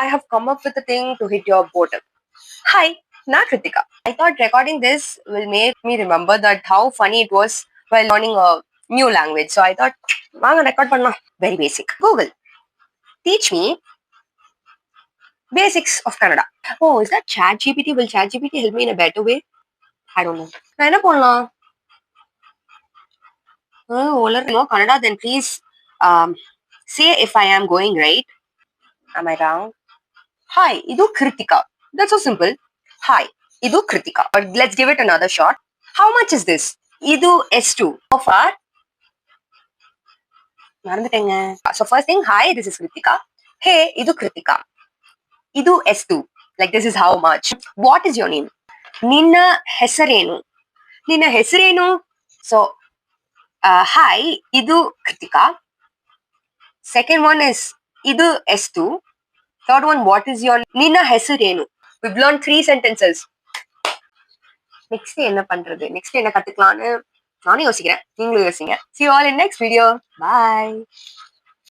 I have come up with a thing to hit your boredom. Hi, na Kritika. I thought recording this will make me remember that how funny it was while learning a new language. So I thought, I'm record panna. Very basic. Google, teach me basics of Kannada. Oh, is that ChatGPT? Will ChatGPT help me in a better way? I don't know. நான் என்ன பண்ணலாம்? Kannada, then please say if I am going right. Am I wrong? Hi, idu Kritika. That's so simple. Hi, idu Kritika. But let's give it another shot. How much is this? Idu S2. How far? மறந்துட்டேங்க. So first thing, hi, this is Kritika. Hey, idu Kritika. Idu S2. Like this is how much. What is your name? Ninna ಹೆಸರೇನು? Ninna ಹೆಸರೇನು? So, hi, idu Kritika. Second one is idu S2. Third one, what is your Ninna ಹೆಸರೇನು? We've learned 3 sentences. Next என்ன பண்றது, next என்ன கத்துக்கலாம்னு நானும் யோசிக்கிறேன், நீங்களும் யோசிங்க. See you all in next video. Bye.